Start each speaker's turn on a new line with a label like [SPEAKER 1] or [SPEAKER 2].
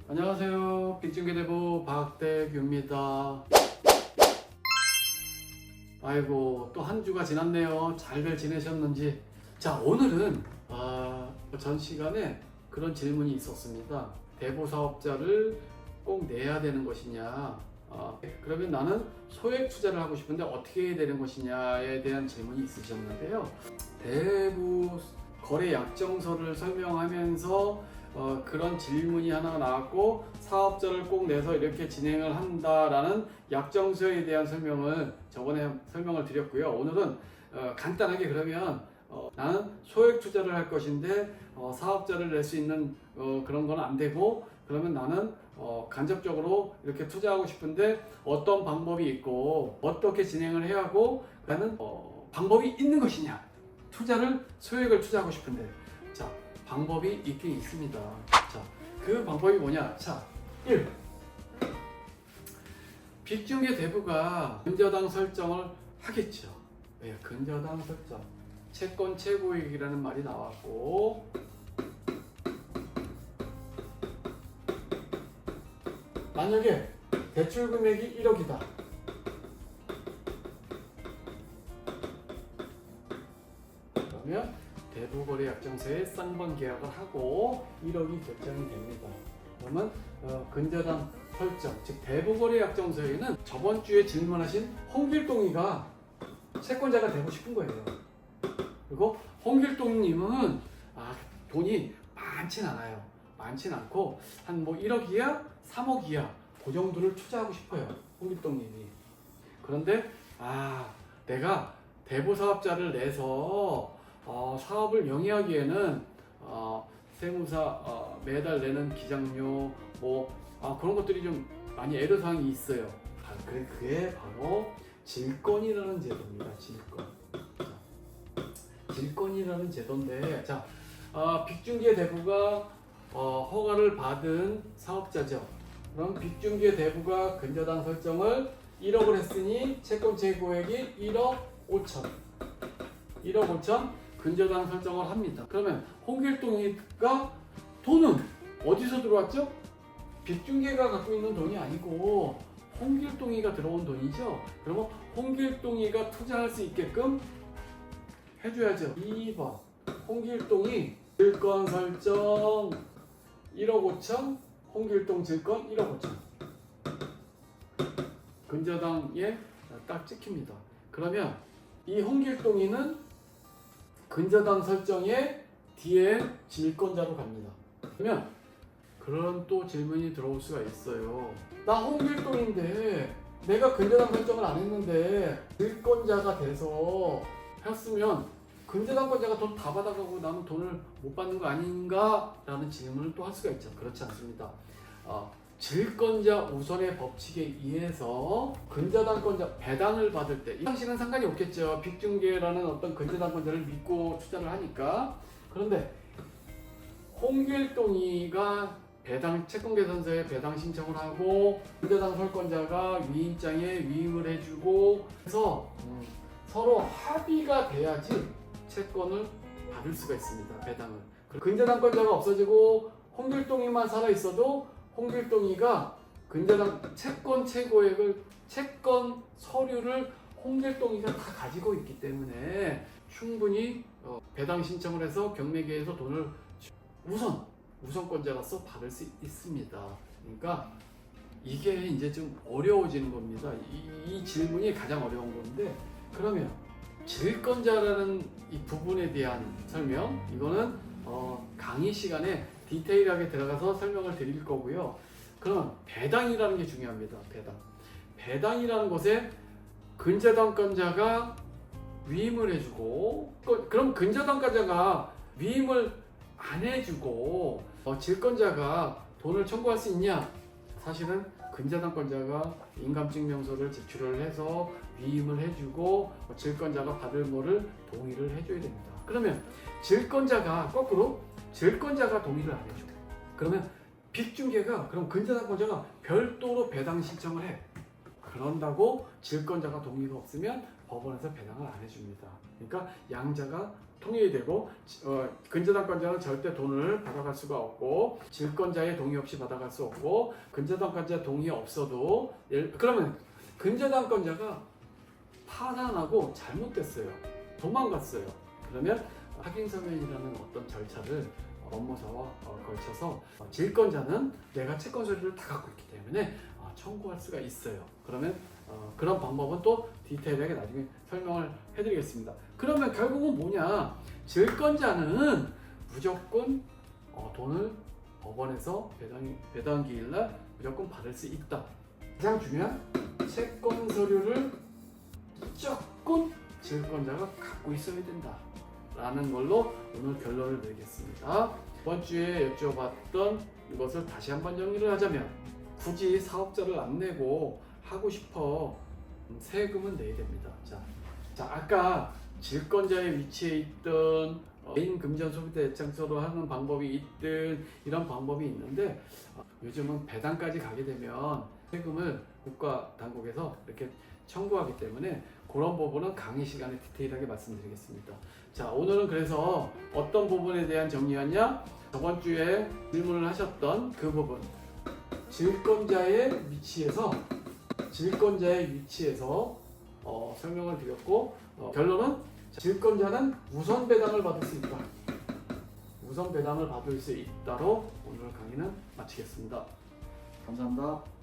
[SPEAKER 1] 안녕하세요. 빅중계대부 박대규입니다. 아이고, 또 한 주가 지났네요. 잘들 지내셨는지. 자, 오늘은 전 시간에 그런 질문이 있었습니다. 대부 사업자를 꼭 내야 되는 것이냐, 그러면 나는 소액 투자를 하고 싶은데 어떻게 해야 되는 것이냐에 대한 질문이 있으셨는데요. 대부 거래 약정서를 설명하면서 그런 질문이 하나 나왔고, 사업자를 꼭 내서 이렇게 진행을 한다라는 약정서에 대한 설명을 저번에 설명을 드렸고요. 오늘은 간단하게 그러면 나는 소액 투자를 할 것인데 사업자를 낼 수 있는 그런 건 안 되고, 그러면 나는 간접적으로 이렇게 투자하고 싶은데 어떤 방법이 있고 어떻게 진행을 해야 하고 라는 방법이 있는 것이냐, 소액을 투자하고 싶은데. 자, 방법이 있긴 있습니다. 자, 그 방법이 뭐냐? 자, 1. 빅중계 대부가 근저당 설정을 하겠죠. 네, 근저당 설정. 채권 최고액이라는 말이 나왔고, 만약에 대출 금액이 1억이다. 그러면 대부거래 약정서에 쌍방 계약을 하고 1억이 결정이 됩니다. 그러면 근저당 설정, 즉 대부거래 약정서에는 저번 주에 질문하신 홍길동이가 채권자가 되고 싶은 거예요. 그리고 홍길동님은 돈이 많진 않아요. 많진 않고 한 1억 이하, 3억 이하 그 정도를 투자하고 싶어요. 홍길동님이. 그런데 내가 대부 사업자를 내서 사업을 영위하기에는 세무사 매달 내는 기장료 그런 것들이 좀 많이 애로사항이 있어요. 그게 바로 질권이라는 제도입니다. 질권이라는 제도인데, 자, 빅중계 대부가 허가를 받은 사업자죠. 그럼 빅중계 대부가 근저당 설정을 1억을 했으니 채권 최고액이 1억 5천. 1억 5천 근저당 설정을 합니다. 그러면 홍길동이가 돈은 어디서 들어왔죠? 빅중계가 갖고 있는 돈이 아니고 홍길동이가 들어온 돈이죠. 그러면 홍길동이가 투자할 수 있게끔 해줘야죠. 2번, 홍길동이 질권 설정 1억 5천, 홍길동 질권 1억 5천. 근저당에 딱 찍힙니다. 그러면 이 홍길동이는 근저당 설정의 뒤에 질권자로 갑니다. 그러면 그런 또 질문이 들어올 수가 있어요. 나 홍길동인데 내가 근저당 설정을 안 했는데 질권자가 돼서 했으면 근저당권자가 돈 다 받아가고 나는 돈을 못 받는 거 아닌가? 라는 질문을 또 할 수가 있죠. 그렇지 않습니다. 질권자 우선의 법칙에 의해서 근저당권자 배당을 받을 때, 이 당시는 상관이 없겠죠. 빅중계라는 어떤 근저당권자를 믿고 투자를 하니까. 그런데 홍길동이가 채권계산서에 배당 신청을 하고 근저당 설권자가 위임장에 위임을 해주고 해서 서로 합의가 돼야지 채권을 받을 수가 있습니다. 배당을. 근저당권자가 없어지고 홍길동이만 살아있어도 홍길동이가 근저당 채권 최고액을, 채권 서류를 홍길동이가 다 가지고 있기 때문에 충분히 배당 신청을 해서 경매계에서 돈을 우선권자로서 받을 수 있습니다. 그러니까 이게 이제 좀 어려워지는 겁니다. 이 질문이 가장 어려운 건데, 그러면 질권자라는 이 부분에 대한 설명, 이거는 강의 시간에 디테일하게 들어가서 설명을 드릴 거고요. 그럼 배당이라는 게 중요합니다. 배당이라는 것에 근저당권자가 위임을 해주고, 그럼 근저당권자가 위임을 안 해주고 질권자가 돈을 청구할 수 있냐? 사실은 근저당권자가 인감증명서를 제출을 해서 위임을 해주고 질권자가 받을 거를 동의를 해줘야 됩니다. 그러면 질권자가 거꾸로 질권자가 동의를 안 해줘. 그러면 빅중계가, 그럼 근저당권자가 별도로 배당 신청을 해. 그런다고 질권자가 동의가 없으면 법원에서 배당을 안 해줍니다. 그러니까 양자가 통일이 되고 근저당권자는 절대 돈을 받아갈 수가 없고 질권자의 동의 없이 받아갈 수 없고 근저당권자 동의 없어도 그러면 근저당권자가 파산하고 잘못됐어요. 도망갔어요. 그러면 확인서면이라는 어떤 절차를 업무사와 걸쳐서 질권자는 내가 채권 서류를 다 갖고 있기 때문에 청구할 수가 있어요. 그러면 그런 방법은 또 디테일하게 나중에 설명을 해드리겠습니다. 그러면 결국은 뭐냐? 질권자는 무조건 돈을 법원에서 배당 기일날 무조건 받을 수 있다. 가장 중요한 채권 서류를 무조건 질권자가 갖고 있어야 된다. 라는 걸로 오늘 결론을 내리겠습니다. 이번 주에 여쭤봤던 것을 다시 한번 정리를 하자면 굳이 사업자를 안 내고 하고 싶어 세금은 내야 됩니다. 자 아까 질권자의 위치에 있던 개인 금전 소비자 대장서로 하는 방법이 있든 이런 방법이 있는데 요즘은 배당까지 가게 되면 세금을 국가 당국에서 이렇게 청구하기 때문에 그런 부분은 강의 시간에 디테일하게 말씀드리겠습니다. 자, 오늘은 그래서 어떤 부분에 대한 정리였냐? 저번 주에 질문을 하셨던 그 부분, 질권자의 위치에서 설명을 드렸고 결론은 질권자는 우선 배당을 받을 수 있다. 우선 배당을 받을 수 있다로 오늘 강의는 마치겠습니다. 감사합니다.